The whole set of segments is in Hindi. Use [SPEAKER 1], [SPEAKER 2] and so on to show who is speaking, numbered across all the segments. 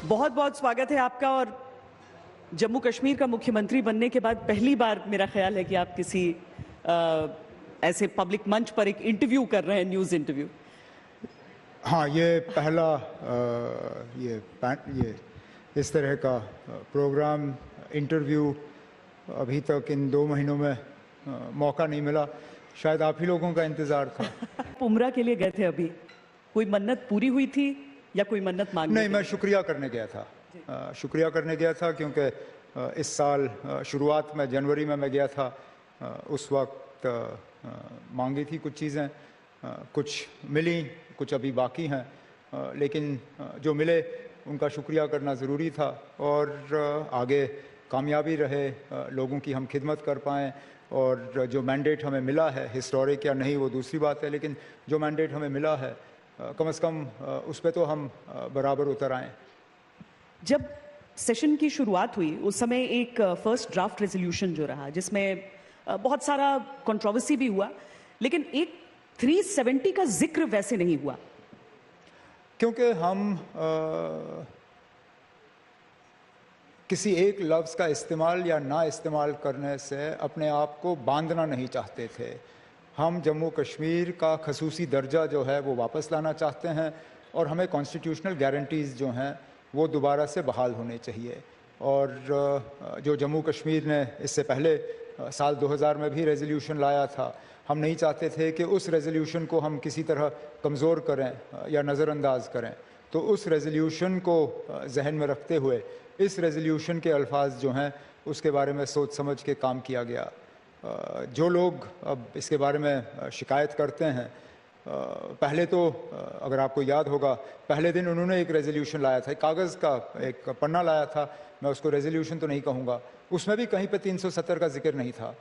[SPEAKER 1] बहुत बहुत स्वागत है आपका। और जम्मू कश्मीर का मुख्यमंत्री बनने के बाद पहली बार मेरा ख्याल है कि आप किसी ऐसे पब्लिक मंच पर एक इंटरव्यू कर रहे हैं, न्यूज़ इंटरव्यू।
[SPEAKER 2] हाँ, ये पहला ये इस तरह का प्रोग्राम इंटरव्यू अभी तक इन 2 महीनों में मौका नहीं मिला। शायद आप ही लोगों का इंतज़ार था।
[SPEAKER 1] उम्रा के लिए गए थे अभी, कोई मन्नत पूरी हुई थी या कोई मन्नत मांगने?
[SPEAKER 2] नहीं, मैं शुक्रिया करने गया था। शुक्रिया करने गया था क्योंकि इस साल शुरुआत में जनवरी में मैं गया था। उस वक्त मांगी थी कुछ चीज़ें, कुछ मिली, कुछ अभी बाकी हैं, लेकिन जो मिले उनका शुक्रिया करना ज़रूरी था और आगे कामयाबी रहे, लोगों की हम खिदमत कर पाएँ। और जो मैंडेट हमें मिला है, हिस्टोरिक या नहीं वो दूसरी बात है, लेकिन जो मैंडेट हमें मिला है कम से कम उस पर तो हम बराबर उतर आएँ।
[SPEAKER 1] जब सेशन की शुरुआत हुई उस समय एक फर्स्ट ड्राफ्ट रेजोल्यूशन जो रहा, जिसमें बहुत सारा कंट्रोवर्सी भी हुआ, लेकिन एक 370 का जिक्र वैसे नहीं हुआ,
[SPEAKER 2] क्योंकि हम किसी एक लफ्ज़ का इस्तेमाल या ना इस्तेमाल करने से अपने आप को बांधना नहीं चाहते थे। हम जम्मू कश्मीर का खसूसी दर्जा जो है वो वापस लाना चाहते हैं और हमें कॉन्स्टिट्यूशनल गारंटीज़ जो हैं वो दोबारा से बहाल होने चाहिए। और जो जम्मू कश्मीर ने इससे पहले साल 2000 में भी रेजोल्यूशन लाया था, हम नहीं चाहते थे कि उस रेजोल्यूशन को हम किसी तरह कमज़ोर करें या नज़रअंदाज करें। तो उस रेजोल्यूशन को जहन में रखते हुए इस रेजोल्यूशन के अल्फाज जो हैं उसके बारे में सोच समझ के काम किया गया। जो लोग अब इसके बारे में शिकायत करते हैं, पहले तो अगर आपको याद होगा, पहले दिन उन्होंने एक रेजोल्यूशन लाया था, कागज़ का एक पन्ना लाया था, मैं उसको रेजोल्यूशन तो नहीं कहूँगा, उसमें भी कहीं पे 370 का जिक्र नहीं था।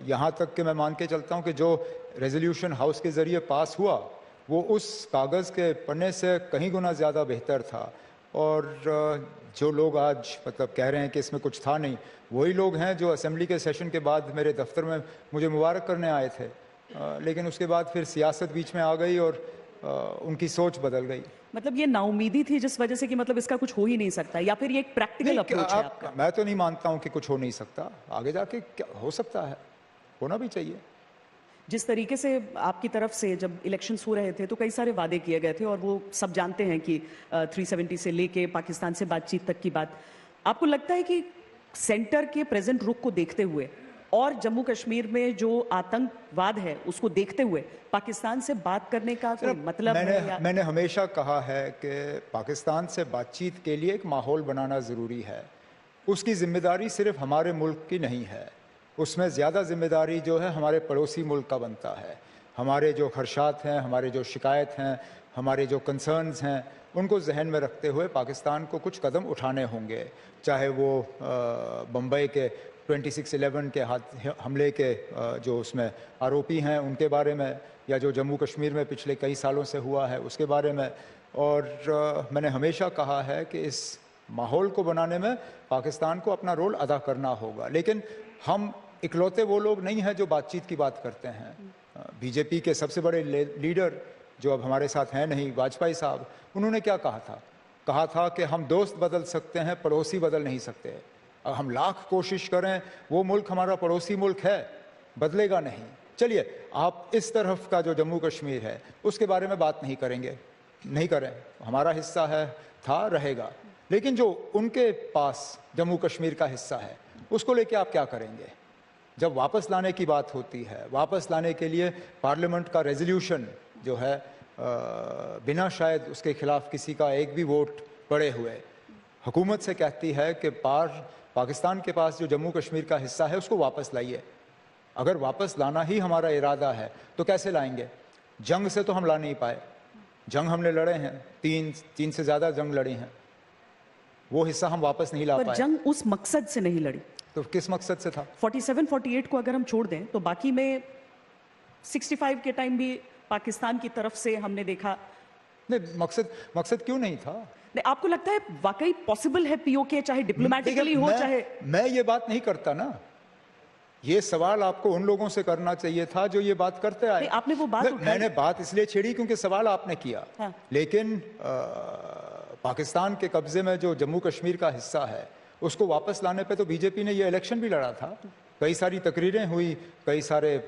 [SPEAKER 2] यहाँ तक कि मैं मान के चलता हूँ कि जो रेजोल्यूशन हाउस के ज़रिए पास हुआ वो उस कागज़ के पन्ने से कहीं गुना ज़्यादा बेहतर था। और जो लोग आज मतलब कह रहे हैं कि इसमें कुछ था नहीं, वही लोग हैं जो असेंबली के सेशन के बाद मेरे दफ्तर में मुझे मुबारक करने आए थे, लेकिन उसके बाद फिर सियासत बीच में आ गई और उनकी सोच बदल गई।
[SPEAKER 1] मतलब ये नाउमीदी थी जिस वजह से कि मतलब इसका कुछ हो ही नहीं सकता, या फिर ये एक प्रैक्टिकल अप्रोच है आपका?
[SPEAKER 2] मैं तो नहीं मानता हूँ कि कुछ हो नहीं सकता। आगे जाके क्या हो सकता है, होना भी चाहिए।
[SPEAKER 1] जिस तरीके से आपकी तरफ से जब इलेक्शंस हो रहे थे तो कई सारे वादे किए गए थे और वो सब जानते हैं कि 370 से लेके पाकिस्तान से बातचीत तक की बात। आपको लगता है कि सेंटर के प्रेजेंट रुख को देखते हुए और जम्मू कश्मीर में जो आतंकवाद है उसको देखते हुए पाकिस्तान से बात करने का कोई मतलब है?
[SPEAKER 2] मैंने हमेशा कहा है कि पाकिस्तान से बातचीत के लिए एक माहौल बनाना ज़रूरी है। उसकी जिम्मेदारी सिर्फ हमारे मुल्क की नहीं है, उसमें ज़्यादा जिम्मेदारी जो है हमारे पड़ोसी मुल्क का बनता है। हमारे जो खदशात हैं, हमारे जो शिकायत हैं, हमारे जो कंसर्न्स हैं, उनको जहन में रखते हुए पाकिस्तान को कुछ कदम उठाने होंगे। चाहे वो बम्बई के 26/11 के हमले के जो उसमें आरोपी हैं उनके बारे में, या जो जम्मू कश्मीर में पिछले कई सालों से हुआ है उसके बारे में। और मैंने हमेशा कहा है कि इस माहौल को बनाने में पाकिस्तान को अपना रोल अदा करना होगा। लेकिन हम इकलौते वो लोग नहीं हैं जो बातचीत की बात करते हैं। बीजेपी के सबसे बड़े लीडर जो अब हमारे साथ हैं नहीं, वाजपेयी साहब, उन्होंने क्या कहा था? कहा था कि हम दोस्त बदल सकते हैं, पड़ोसी बदल नहीं सकते। अब हम लाख कोशिश करें, वो मुल्क हमारा पड़ोसी मुल्क है, बदलेगा नहीं। चलिए, आप इस तरफ का जो जम्मू कश्मीर है उसके बारे में बात नहीं करेंगे, नहीं करें, हमारा हिस्सा है, था, रहेगा। लेकिन जो उनके पास जम्मू कश्मीर का हिस्सा है उसको लेके आप क्या करेंगे? जब वापस लाने की बात होती है, वापस लाने के लिए पार्लियामेंट का रेजोल्यूशन जो है बिना शायद उसके खिलाफ किसी का एक भी वोट पड़े हुए हुकूमत से कहती है कि पाकिस्तान के पास जो जम्मू कश्मीर का हिस्सा है उसको वापस लाइए। अगर वापस लाना ही हमारा इरादा है तो कैसे लाएंगे? जंग से तो हम ला नहीं पाए, जंग हमने लड़े हैं, तीन से ज़्यादा जंग लड़ी हैं, वो हिस्सा हम वापस नहीं ला पाए।
[SPEAKER 1] जंग उस मकसद से नहीं लड़ी
[SPEAKER 2] तो किस मकसद से था?
[SPEAKER 1] 47-48 को अगर हम छोड़ दें तो बाकी में 65 के टाइम भी पाकिस्तान की तरफ से हमने देखा।
[SPEAKER 2] नहीं, मकसद क्यों नहीं था?
[SPEAKER 1] नहीं, आपको लगता है वाकई पॉसिबल है पीओके, चाहे डिप्लोमेटिकली हो, चाहे?
[SPEAKER 2] मैं ये बात नहीं करता ना, ये सवाल आपको उन लोगों से करना चाहिए था जो ये बात करते आए।
[SPEAKER 1] आपने वो बात
[SPEAKER 2] मैंने बात इसलिए छेड़ी क्योंकि सवाल आपने किया।
[SPEAKER 1] हाँ।
[SPEAKER 2] लेकिन पाकिस्तान के कब्जे में जो जम्मू कश्मीर का हिस्सा है उसको वापस लाने पे तो बीजेपी ने ये इलेक्शन भी लड़ा था। कई सारी तकरीरें हुई, कई सारे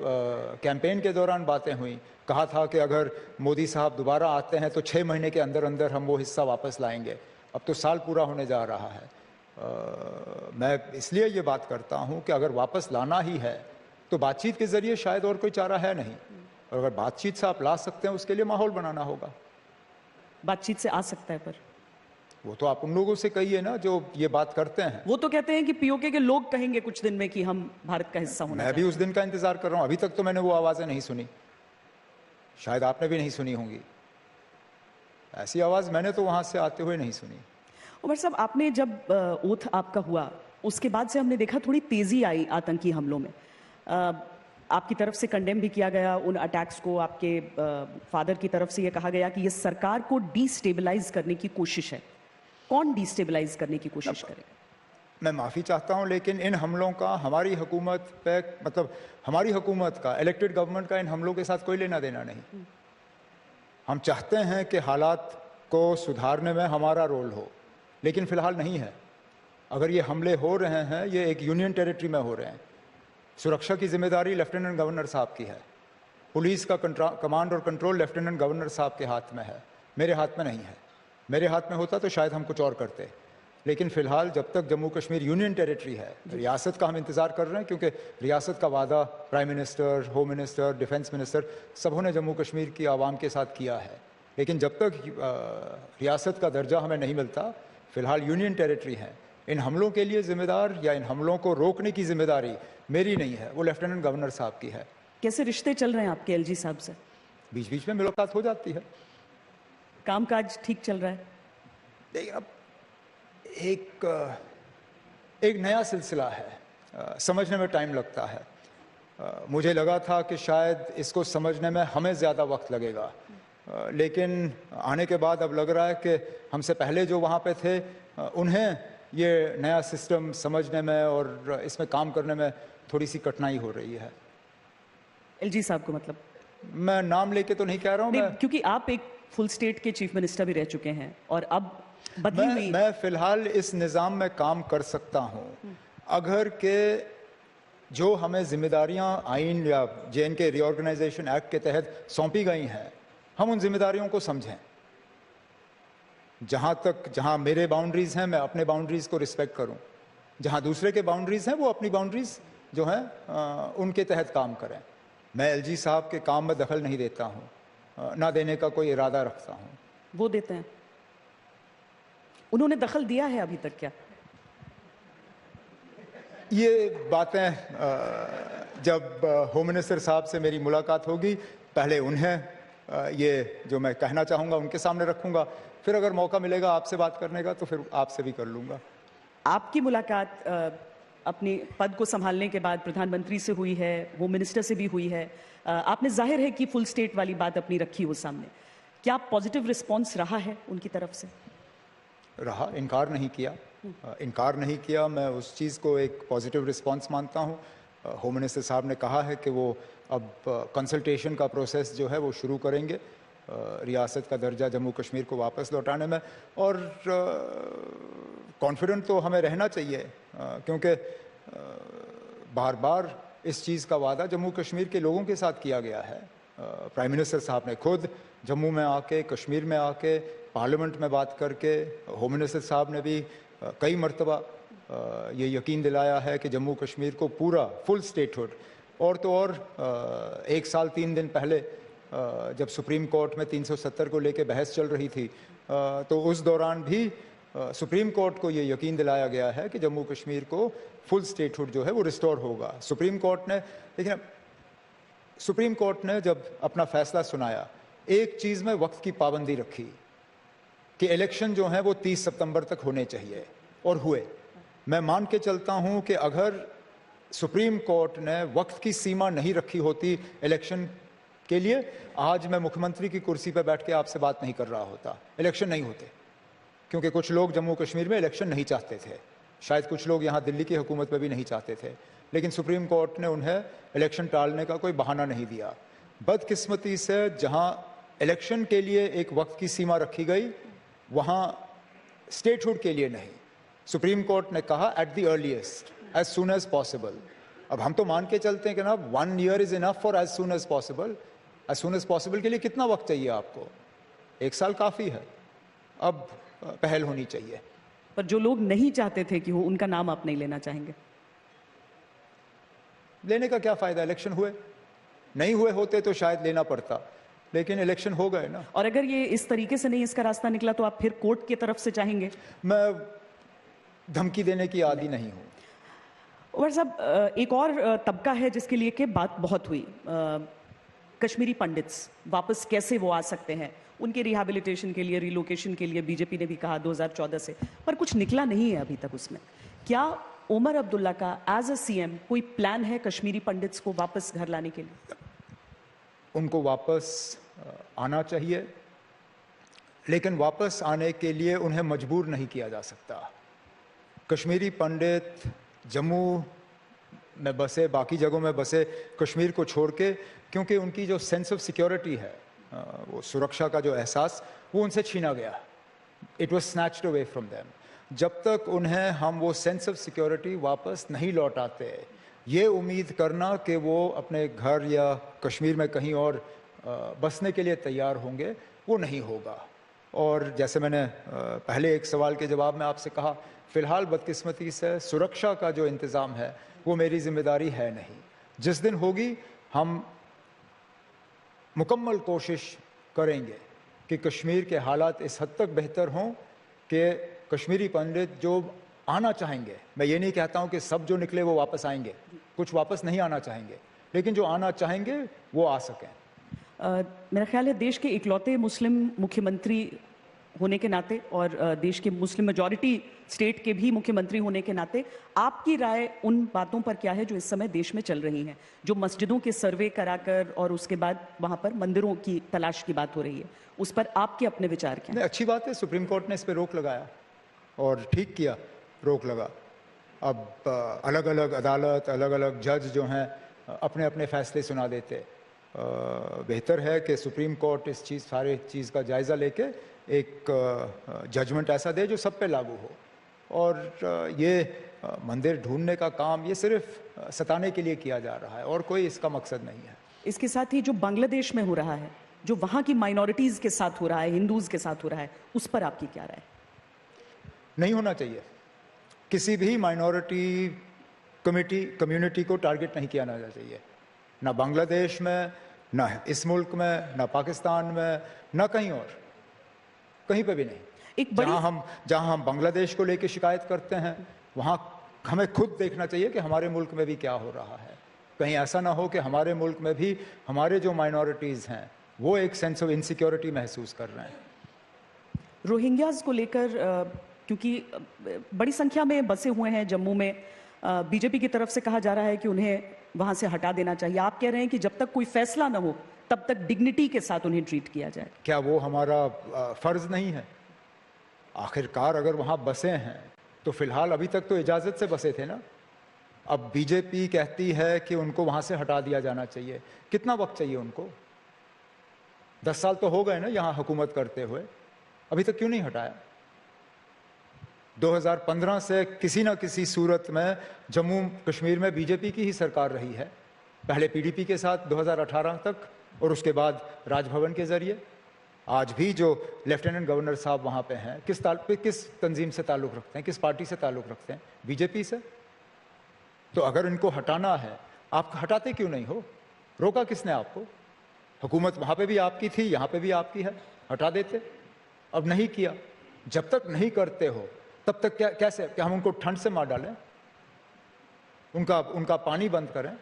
[SPEAKER 2] कैंपेन के दौरान बातें हुई। कहा था कि अगर मोदी साहब दोबारा आते हैं तो 6 महीने के अंदर अंदर हम वो हिस्सा वापस लाएंगे। अब तो साल पूरा होने जा रहा है। मैं इसलिए ये बात करता हूँ कि अगर वापस लाना ही है तो बातचीत के ज़रिए शायद और कोई चारा है नहीं, और अगर बातचीत से आप ला सकते हैं उसके लिए माहौल बनाना होगा।
[SPEAKER 1] बातचीत से आ सकता है, पर
[SPEAKER 2] वो तो आप उन लोगों से कहिए ना जो ये बात करते हैं।
[SPEAKER 1] वो तो कहते हैं कि पीओके के लोग कहेंगे कुछ दिन में कि हम भारत का हिस्सा होना
[SPEAKER 2] मैं भी उस दिन का इंतजार कर रहा हूँ। अभी तक तो मैंने वो आवाज़ें नहीं सुनी, शायद आपने भी नहीं सुनी होंगी। ऐसी आवाज़ मैंने तो वहाँ से आते हुए नहीं सुनी।
[SPEAKER 1] उमर साहब, आपने जब ओथ आपका हुआ उसके बाद से हमने देखा थोड़ी तेजी आई आतंकी हमलों में। आपकी तरफ से कंडेम भी किया गया उन अटैक्स को। आपके फादर की तरफ से यह कहा गया कि यह सरकार को डिस्टेबलाइज करने की कोशिश है। कौन डिस्टेबलाइज करने की कोशिश करेगा?
[SPEAKER 2] मैं माफ़ी चाहता हूं, लेकिन इन हमलों का हमारी हुकूमत पे, मतलब हमारी हुकूमत का, इलेक्टेड गवर्नमेंट का इन हमलों के साथ कोई लेना देना नहीं। हम चाहते हैं कि हालात को सुधारने में हमारा रोल हो, लेकिन फ़िलहाल नहीं है। अगर ये हमले हो रहे हैं, ये एक यूनियन टेरिटरी में हो रहे हैं। सुरक्षा की जिम्मेदारी लेफ्टिनेंट गवर्नर साहब की है। पुलिस का कमांड और कंट्रोल लेफ्टिनेंट गवर्नर साहब के हाथ में है, मेरे हाथ में नहीं है। मेरे हाथ में होता तो शायद हम कुछ और करते, लेकिन फ़िलहाल जब तक जम्मू कश्मीर यूनियन टेरिटरी है, रियासत का हम इंतज़ार कर रहे हैं, क्योंकि रियासत का वादा prime minister, home minister, defence minister सबों ने जम्मू कश्मीर की आवाम के साथ किया है। लेकिन जब तक रियासत का दर्जा हमें नहीं मिलता, फ़िलहाल यूनियन टेरिटरी है। इन हमलों के लिए जिम्मेदार या इन हमलों को रोकने की जिम्मेदारी मेरी नहीं है, वो लेफ्टिनेंट गवर्नर साहब की है।
[SPEAKER 1] कैसे रिश्ते चल रहे हैं आपके एलजी साहब से?
[SPEAKER 2] बीच बीच में मुलाकात हो जाती है।
[SPEAKER 1] कामकाज ठीक चल रहा है?
[SPEAKER 2] देखिए, अब एक नया सिलसिला है, समझने में टाइम लगता है। मुझे लगा था कि शायद इसको समझने में हमें ज़्यादा वक्त लगेगा, लेकिन आने के बाद अब लग रहा है कि हमसे पहले जो वहाँ पे थे उन्हें ये नया सिस्टम समझने में और इसमें काम करने में थोड़ी सी कठिनाई हो रही है।
[SPEAKER 1] एलजी साहब को मतलब?
[SPEAKER 2] मैं नाम लेके तो नहीं कह रहा हूँ,
[SPEAKER 1] क्योंकि आप एक फुल स्टेट के चीफ मिनिस्टर भी रह चुके हैं और अब बदली हुई।
[SPEAKER 2] मैं फिलहाल इस निज़ाम में काम कर सकता हूँ अगर के जो हमें जिम्मेदारियां आइन या जेएनके रीऑर्गेनाइजेशन एक्ट के तहत सौंपी गई हैं, हम उन जिम्मेदारियों को समझें। जहाँ मेरे बाउंड्रीज़ हैं, मैं अपने बाउंड्रीज़ को रिस्पेक्ट करूँ। जहाँ दूसरे के बाउंड्रीज़ हैं, वो अपनी बाउंड्रीज़ जो हैं उनके तहत काम करें। मैं एलजी साहब के काम में दखल नहीं देता हूँ, ना देने का कोई इरादा रखता हूँ।
[SPEAKER 1] वो देते हैं? उन्होंने दखल दिया है अभी तक क्या?
[SPEAKER 2] ये बातें जब होम मिनिस्टर साहब से मेरी मुलाकात होगी, पहले उन्हें ये जो मैं कहना चाहूँगा उनके सामने रखूँगा, फिर अगर मौका मिलेगा आपसे बात करने का तो फिर आपसे भी कर लूँगा।
[SPEAKER 1] आपकी मुलाकात अपने पद को संभालने के बाद प्रधानमंत्री से हुई है, होम मिनिस्टर से भी हुई है। आपने जाहिर है कि फुल स्टेट वाली बात अपनी रखी वो सामने। क्या पॉजिटिव रिस्पॉन्स रहा है उनकी तरफ से?
[SPEAKER 2] रहा, इनकार नहीं किया। मैं उस चीज़ को एक पॉजिटिव रिस्पांस मानता हूँ। होम मिनिस्टर साहब ने कहा है कि वो अब कंसल्टेशन का प्रोसेस जो है वो शुरू करेंगे रियासत का दर्जा जम्मू कश्मीर को वापस लौटाने में, और कॉन्फिडेंट तो हमें रहना चाहिए, क्योंकि बार बार इस चीज़ का वादा जम्मू कश्मीर के लोगों के साथ किया गया है। प्राइम मिनिस्टर साहब ने खुद जम्मू में आके, कश्मीर में आके, पार्लियामेंट में बात करके, होम मिनिस्टर साहब ने भी कई मरतबा ये यकीन दिलाया है कि जम्मू कश्मीर को पूरा फुल स्टेटहुड। और तो और 1 साल 3 दिन पहले जब सुप्रीम कोर्ट में 370 को लेके बहस चल रही थी, तो उस दौरान भी सुप्रीम कोर्ट को ये यकीन दिलाया गया है कि जम्मू कश्मीर को फुल स्टेटहुड जो है वो रिस्टोर होगा। सुप्रीम कोर्ट ने जब अपना फैसला सुनाया, एक चीज़ में वक्त की पाबंदी रखी कि इलेक्शन जो है वो 30 सितंबर तक होने चाहिए, और हुए। मैं मान के चलता हूं कि अगर सुप्रीम कोर्ट ने वक्त की सीमा नहीं रखी होती इलेक्शन के लिए, आज मैं मुख्यमंत्री की कुर्सी पर बैठ के आपसे बात नहीं कर रहा होता, इलेक्शन नहीं होते। क्योंकि कुछ लोग जम्मू कश्मीर में इलेक्शन नहीं चाहते थे, शायद कुछ लोग यहाँ दिल्ली की हुकूमत में भी नहीं चाहते थे, लेकिन सुप्रीम कोर्ट ने उन्हें इलेक्शन टालने का कोई बहाना नहीं दिया। बदकिस्मती से जहाँ इलेक्शन के लिए एक वक्त की सीमा रखी गई, वहाँ स्टेटहुड के लिए नहीं। सुप्रीम कोर्ट ने कहा at the earliest, as soon as possible. अब हम तो मान के चलते हैं कि ना 1 year is enough for as soon as possible. As soon as possible के लिए कितना वक्त चाहिए आपको? 1 साल काफ़ी है। अब पहल होनी चाहिए।
[SPEAKER 1] पर जो लोग नहीं चाहते थे कि हो, उनका नाम आप नहीं लेना चाहेंगे?
[SPEAKER 2] लेने का क्या फ़ायदा? इलेक्शन हुए, नहीं हुए होते तो शायद लेना पड़ता, लेकिन इलेक्शन हो गए ना।
[SPEAKER 1] और अगर ये इस तरीके से नहीं इसका रास्ता निकला तो आप फिर कोर्ट की तरफ से चाहेंगे?
[SPEAKER 2] मैं धमकी देने की आदी नहीं हूँ।
[SPEAKER 1] और साहब, एक और तबका है जिसके लिए कि बात बहुत हुई, कश्मीरी पंडित्स वापस कैसे वो आ सकते हैं, उनके रिहैबिलिटेशन के लिए, रिलोकेशन के लिए बीजेपी ने भी कहा 2014 से, पर कुछ निकला नहीं है अभी तक उसमें। क्या उमर अब्दुल्ला का एज अ सीएम कोई प्लान है कश्मीरी पंडित्स को वापस घर लाने के लिए?
[SPEAKER 2] उनको वापस आना चाहिए, लेकिन वापस आने के लिए उन्हें मजबूर नहीं किया जा सकता। कश्मीरी पंडित जम्मू में बसे, बाकी जगहों में बसे, कश्मीर को छोड़ के, क्योंकि उनकी जो सेंस ऑफ सिक्योरिटी है, वो सुरक्षा का जो एहसास, वो उनसे छीना गया। It was snatched away from them. जब तक उन्हें हम वो सेंस ऑफ सिक्योरिटी वापस नहीं लौटाते, ये उम्मीद करना कि वो अपने घर या कश्मीर में कहीं और बसने के लिए तैयार होंगे, वो नहीं होगा। और जैसे मैंने पहले एक सवाल के जवाब में आपसे कहा, फ़िलहाल बदकिस्मती से सुरक्षा का जो इंतज़ाम है वो मेरी जिम्मेदारी है नहीं। जिस दिन होगी हम मुकम्मल कोशिश करेंगे कि कश्मीर के हालात इस हद तक बेहतर हों कि कश्मीरी पंडित जो आना चाहेंगे, मैं ये नहीं कहता हूँ कि सब जो निकले वो वापस आएंगे, कुछ वापस नहीं आना चाहेंगे, लेकिन जो आना चाहेंगे वो आ सकें।
[SPEAKER 1] मेरा ख्याल है देश के इकलौते मुस्लिम मुख्यमंत्री होने के नाते और देश के मुस्लिम मेजॉरिटी स्टेट के भी मुख्यमंत्री होने के नाते आपकी राय उन बातों पर क्या है जो इस समय देश में चल रही हैं, जो मस्जिदों के सर्वे कराकर और उसके बाद वहां पर मंदिरों की तलाश की बात हो रही है, उस पर आपके अपने विचार क्या हैं?
[SPEAKER 2] अच्छी बात है, सुप्रीम कोर्ट ने इस पर रोक लगाया और ठीक किया, रोक लगा। अब अलग अलग अदालत, अलग अलग जज जो हैं अपने अपने फैसले सुना देते। बेहतर है कि सुप्रीम कोर्ट इस सारे चीज़ का जायज़ा लेके एक जजमेंट ऐसा दे जो सब पे लागू हो। और ये मंदिर ढूंढने का काम ये सिर्फ सताने के लिए किया जा रहा है और कोई इसका मकसद नहीं है।
[SPEAKER 1] इसके साथ ही जो बांग्लादेश में हो रहा है, जो वहाँ की माइनॉरिटीज़ के साथ हो रहा है, हिंदूज़ के साथ हो रहा है, उस पर आपकी क्या राय?
[SPEAKER 2] नहीं होना चाहिए। किसी भी माइनॉरिटी कम्युनिटी को टारगेट नहीं किया जाना चाहिए, ना बांग्लादेश में, ना इस मुल्क में, ना पाकिस्तान में, ना कहीं और, कहीं पे भी नहीं। जहां हम बांग्लादेश को लेकर शिकायत करते हैं, वहां हमें खुद देखना चाहिए कि हमारे मुल्क में भी क्या हो रहा है। कहीं ऐसा ना हो कि हमारे मुल्क में भी हमारे जो माइनॉरिटीज़ हैं वो एक सेंस ऑफ इनसिक्योरिटी महसूस कर रहे हैं।
[SPEAKER 1] रोहिंग्याज को लेकर क्योंकि बड़ी संख्या में बसे हुए हैं जम्मू में, बीजेपी की तरफ से कहा जा रहा है कि उन्हें वहां से हटा देना चाहिए। आप कह रहे हैं कि जब तक कोई फैसला ना हो तब तक डिग्निटी के साथ उन्हें ट्रीट किया जाए।
[SPEAKER 2] क्या वो हमारा फर्ज नहीं है? आखिरकार अगर वहां बसे हैं तो फिलहाल अभी तक तो इजाजत से बसे थे ना। अब बीजेपी कहती है कि उनको वहां से हटा दिया जाना चाहिए। कितना वक्त चाहिए उनको? 10 साल तो हो गए ना यहाँ हुकूमत करते हुए, अभी तक क्यों नहीं हटाया? 2015 से किसी ना किसी सूरत में जम्मू कश्मीर में बीजेपी की ही सरकार रही है, पहले पीडीपी के साथ 2018 तक और उसके बाद राजभवन के जरिए। आज भी जो लेफ्टिनेंट गवर्नर साहब वहाँ पे हैं, किस तंजीम से ताल्लुक़ रखते हैं, किस पार्टी से ताल्लुक़ रखते हैं? बीजेपी से। तो अगर इनको हटाना है, आप हटाते क्यों नहीं हो? रोका किसने आपको? हुकूमत वहाँ पे भी आपकी थी, यहाँ पे भी आपकी है, हटा देते। अब नहीं किया। जब तक नहीं करते हो तब तक कैसे हम उनको ठंड से मार डालें? उनका पानी बंद करें,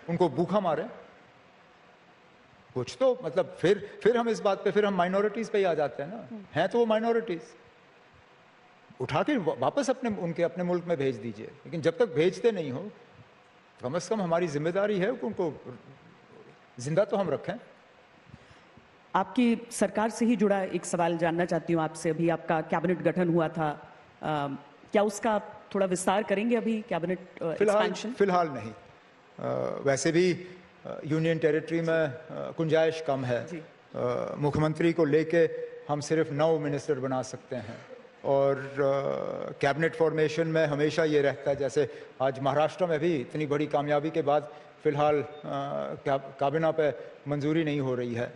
[SPEAKER 2] उनको भूखा मारें? कुछ तो मतलब फिर हम इस बात पे फिर हम माइनॉरिटीज पे ही आ जाते हैं ना। हैं तो वो माइनॉरिटीज, उठा के वापस अपने मुल्क में भेज दीजिए। लेकिन जब तक भेजते नहीं हो, कम से कम हमारी जिम्मेदारी है कि उनको जिंदा तो हम रखें।
[SPEAKER 1] आपकी सरकार से ही जुड़ा एक सवाल जानना चाहती हूँ आपसे। अभी आपका कैबिनेट गठन हुआ था, क्या उसका थोड़ा विस्तार करेंगे? अभी कैबिनेट एक्सपेंशन
[SPEAKER 2] फिलहाल नहीं। वैसे भी यूनियन टेरिटरी में गुंजाइश कम है। मुख्यमंत्री को लेके हम सिर्फ 9 मिनिस्टर बना सकते हैं। और कैबिनेट फॉर्मेशन में हमेशा ये रहता है, जैसे आज महाराष्ट्र में भी इतनी बड़ी कामयाबी के बाद फ़िलहाल काबिना पे मंजूरी नहीं हो रही है।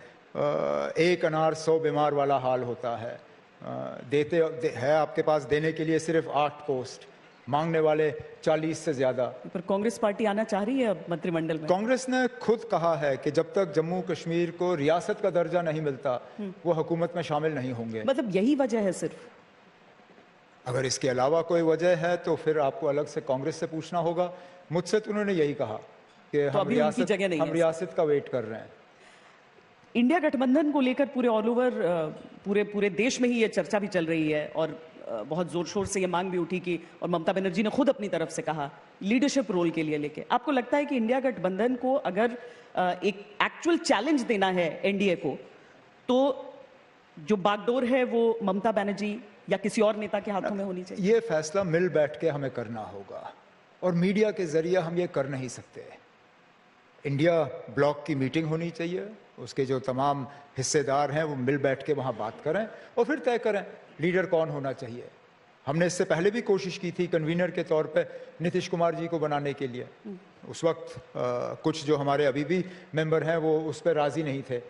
[SPEAKER 2] एक अनार 100 बीमार वाला हाल होता है। है आपके पास देने के लिए सिर्फ 8 पोस्ट, मांगने वाले 40 से ज़्यादा।
[SPEAKER 1] पर कांग्रेस पार्टी आना चाह रही है अब मंत्रिमंडल में।
[SPEAKER 2] कांग्रेस ने खुद कहा है कि जब तक जम्मू कश्मीर को रियासत का दर्जा नहीं मिलता वो हुकूमत में शामिल नहीं होंगे।
[SPEAKER 1] मतलब यही वजह है सिर्फ?
[SPEAKER 2] अगर इसके अलावा कोई वजह है तो फिर आपको अलग से कांग्रेस से पूछना होगा। मुझसे तो उन्होंने यही कहा कि
[SPEAKER 1] तो हम
[SPEAKER 2] रियासत का वेट कर रहे हैं।
[SPEAKER 1] इंडिया गठबंधन को लेकर पूरे ऑल ओवर पूरे देश में ही ये चर्चा भी चल रही है और बहुत जोर शोर से ये मांग भी उठी कि, और ममता बनर्जी ने खुद अपनी तरफ से कहा लीडरशिप रोल के लिए लेके। आपको लगता है कि इंडिया गठबंधन को अगर एक एक्चुअल चैलेंज देना है एनडीए को, तो जो बागडोर है वो ममता बनर्जी या किसी और नेता के हाथों में होनी चाहिए?
[SPEAKER 2] ये फैसला मिल बैठ के हमें करना होगा और मीडिया के जरिए हम ये कर नहीं सकते। इंडिया ब्लॉक की मीटिंग होनी चाहिए, उसके जो तमाम हिस्सेदार हैं वो मिल बैठ के वहाँ बात करें और फिर तय करें लीडर कौन होना चाहिए। हमने इससे पहले भी कोशिश की थी कन्वीनर के तौर पे नीतीश कुमार जी को बनाने के लिए। उस वक्त कुछ जो हमारे अभी भी मेंबर हैं वो उस पर राज़ी नहीं थे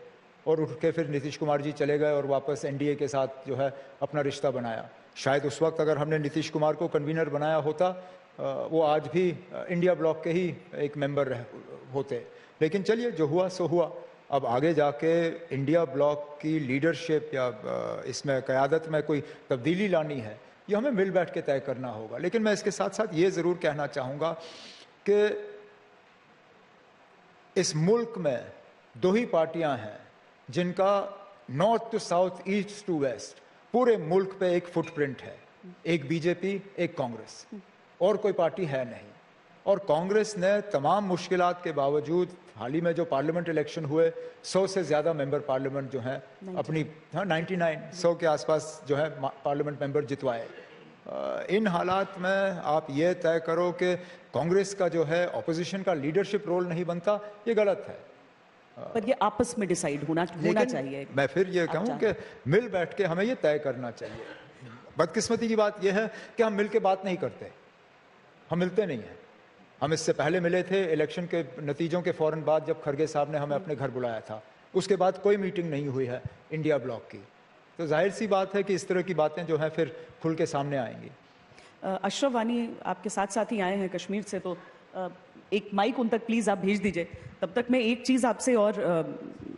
[SPEAKER 2] और उठ के फिर नीतीश कुमार जी चले गए और वापस एनडीए के साथ जो है अपना रिश्ता बनाया। शायद उस वक्त अगर हमने नीतीश कुमार को कन्वीनर बनाया होता वो आज भी इंडिया ब्लॉक के ही एक मेंबर होते। लेकिन चलिए जो हुआ सो हुआ। अब आगे जाके इंडिया ब्लॉक की लीडरशिप या इसमें क़यादत में कोई तब्दीली लानी है, ये हमें मिल बैठ के तय करना होगा। लेकिन मैं इसके साथ साथ ये ज़रूर कहना चाहूँगा कि इस मुल्क में 2 ही पार्टियाँ हैं जिनका north to south, east to west पूरे मुल्क पे एक फुटप्रिंट है, एक बीजेपी, एक कांग्रेस, और कोई पार्टी है नहीं। और कांग्रेस ने तमाम मुश्किलात के बावजूद हाल ही में जो पार्लियामेंट इलेक्शन हुए 100 से ज़्यादा मेंबर पार्लियामेंट जो हैं अपनी 100 के आसपास जो है पार्लियामेंट मेंबर जितवाए। इन हालात में आप ये तय करो कि कांग्रेस का जो है ऑपोजिशन का लीडरशिप रोल नहीं बनता, ये गलत है।
[SPEAKER 1] पर ये आपस में डिसाइड होना चाहिए।
[SPEAKER 2] मैं फिर ये कहूँ कि मिल बैठ के हमें ये तय करना चाहिए। बदकिस्मती की बात यह है कि हम मिल के बात नहीं करते, हम मिलते नहीं हैं। हम इससे पहले मिले थे इलेक्शन के नतीजों के फौरन बाद, जब खरगे साहब ने हमें अपने घर बुलाया था। उसके बाद कोई मीटिंग नहीं हुई है इंडिया ब्लॉक की। तो जाहिर सी बात है कि इस तरह की बातें जो हैं फिर खुल के सामने आएंगी।
[SPEAKER 1] अशरफ वानी आपके साथ साथ ही आए हैं कश्मीर से, तो एक माइक उन तक प्लीज़ आप भेज दीजिए। तब तक मैं एक चीज़ आपसे और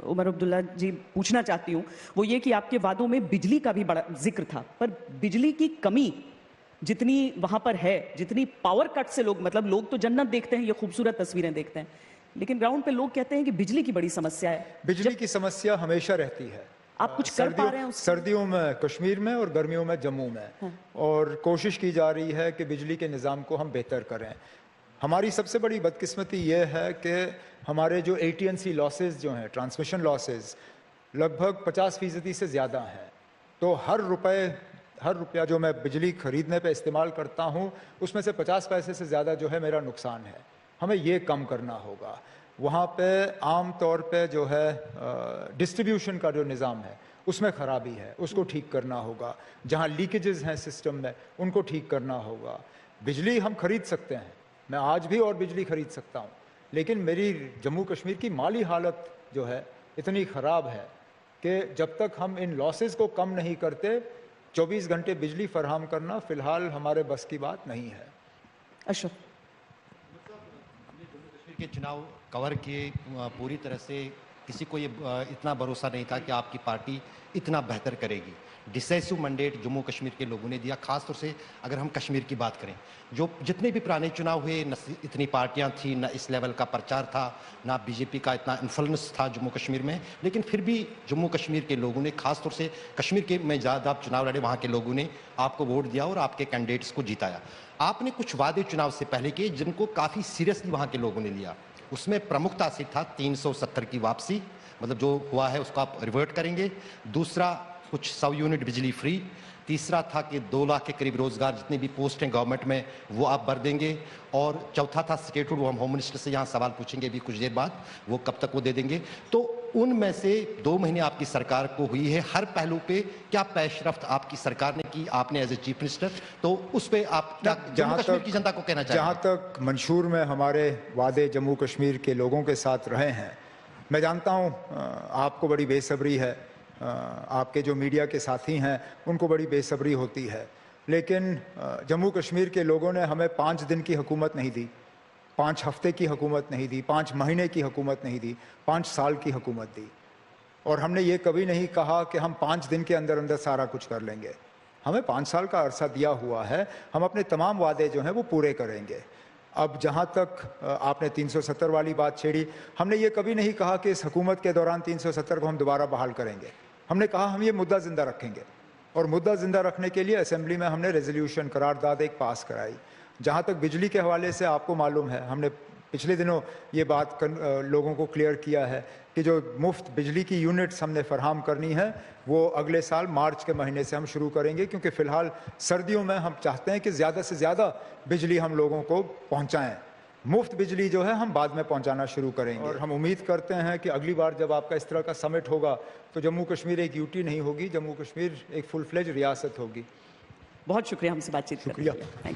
[SPEAKER 1] उमर अब्दुल्ला जी पूछना चाहती हूँ, वो ये कि आपके वादों में बिजली का भी बड़ा जिक्र था, पर बिजली की कमी जितनी वहां पर है, जितनी पावर कट से लोग तो जन्नत देखते हैं, ये खूबसूरत तस्वीरें देखते हैं, लेकिन ग्राउंड पे लोग कहते हैं कि बिजली की बड़ी समस्या है।
[SPEAKER 2] बिजली की समस्या हमेशा रहती है।
[SPEAKER 1] आप कुछ कर पा रहे हैं
[SPEAKER 2] सर्दियों में कश्मीर में और गर्मियों में जम्मू में।
[SPEAKER 1] हाँ।
[SPEAKER 2] और कोशिश की जा रही है कि बिजली के निज़ाम को हम बेहतर करें। हमारी सबसे बड़ी बदकिस्मती ये है कि हमारे जो AT&C लॉसेज जो हैं, ट्रांसमिशन लॉसेज, लगभग 50% से ज़्यादा हैं। तो हर रुपया जो मैं बिजली खरीदने पे इस्तेमाल करता हूँ उसमें से 50 पैसे से ज़्यादा जो है मेरा नुकसान है। हमें ये कम करना होगा। वहाँ पे आम तौर पे जो है डिस्ट्रीब्यूशन का जो निज़ाम है उसमें ख़राबी है, उसको ठीक करना होगा। जहाँ लीकेजेस हैं सिस्टम में उनको ठीक करना होगा। बिजली हम खरीद सकते हैं, मैं आज भी और बिजली खरीद सकता हूँ, लेकिन मेरी जम्मू कश्मीर की माली हालत जो है इतनी ख़राब है कि जब तक हम इन लॉसेस को कम नहीं करते 24 घंटे बिजली फराहम करना फ़िलहाल हमारे बस की बात नहीं है।
[SPEAKER 1] अशरफ,
[SPEAKER 3] जम्मू कश्मीर के चुनाव कवर किए पूरी तरह से, किसी को ये इतना भरोसा नहीं था कि आपकी पार्टी इतना बेहतर करेगी। डिसाइसिव मैंडेट जम्मू कश्मीर के लोगों ने दिया। खासतौर से अगर हम कश्मीर की बात करें, जो जितने भी पुराने चुनाव हुए, न इतनी पार्टियां थी, न इस लेवल का प्रचार था, ना बीजेपी का इतना इन्फ्लुएंस था जम्मू कश्मीर में, लेकिन फिर भी जम्मू कश्मीर के लोगों ने, खासतौर से कश्मीर के में ज़्यादा आप चुनाव लड़े, वहाँ के लोगों ने आपको वोट दिया और आपके कैंडिडेट्स को जिताया। आपने कुछ वादे चुनाव से पहले किए जिनको काफ़ी सीरियसली वहाँ के लोगों ने लिया। उसमें प्रमुखता से था 370 की वापसी, मतलब जो हुआ है उसको आप रिवर्ट करेंगे। दूसरा, कुछ 100 यूनिट बिजली फ्री। तीसरा था कि 2 लाख के करीब रोजगार, जितने भी पोस्ट हैं गवर्नमेंट में, वो आप भर देंगे। और चौथा था स्टेटहुड, वो हम होम मिनिस्टर से यहाँ सवाल पूछेंगे भी कुछ देर बाद, वो कब तक वो दे देंगे। तो उनमें से 2 महीने आपकी सरकार को हुई है, हर पहलू पे क्या पेशरफ्त आपकी सरकार ने की, आपने एज ए चीफ मिनिस्टर, तो उस पे आप क्या जम्मू कश्मीर की जनता को कहना चाहेंगे?
[SPEAKER 2] जहाँ तक मंशूर में हमारे वादे जम्मू कश्मीर के लोगों के साथ रहे हैं, मैं जानता हूँ आपको बड़ी बेसब्री है, आपके जो मीडिया के साथी हैं उनको बड़ी बेसब्री होती है, लेकिन जम्मू कश्मीर के लोगों ने हमें 5 दिन की हुकूमत नहीं दी, 5 हफ्ते की हुकूमत नहीं दी, 5 महीने की हुकूमत नहीं दी, 5 साल की हुकूमत दी। और हमने ये कभी नहीं कहा कि हम 5 दिन के अंदर अंदर सारा कुछ कर लेंगे। हमें 5 साल का अरसा दिया हुआ है, हम अपने तमाम वादे जो हैं वो पूरे करेंगे। अब जहाँ तक आपने 370 वाली बात छेड़ी, हमने ये कभी नहीं कहा कि इस हुकूमत के दौरान 370 को हम दोबारा बहाल करेंगे। हमने कहा हम ये मुद्दा ज़िंदा रखेंगे, और मुद्दा ज़िंदा रखने के लिए असेंबली में हमने रेजोल्यूशन करारदाद एक पास कराई। जहाँ तक बिजली के हवाले से आपको मालूम है, हमने पिछले दिनों ये बात लोगों को क्लियर किया है कि जो मुफ्त बिजली की यूनिट्स हमने फराहम करनी है वो अगले साल मार्च के महीने से हम शुरू करेंगे, क्योंकि फ़िलहाल सर्दियों में हम चाहते हैं कि ज़्यादा से ज़्यादा बिजली हम लोगों को पहुँचाएँ। मुफ्त बिजली जो है हम बाद में पहुंचाना शुरू करेंगे, और हम उम्मीद करते हैं कि अगली बार जब आपका इस तरह का समिट होगा तो जम्मू कश्मीर एक यूटी नहीं होगी, जम्मू कश्मीर एक फुल फ्लेज रियासत होगी।
[SPEAKER 1] बहुत शुक्रिया हमसे बातचीत करने के लिए।
[SPEAKER 2] शुक्रिया।
[SPEAKER 1] Thank you.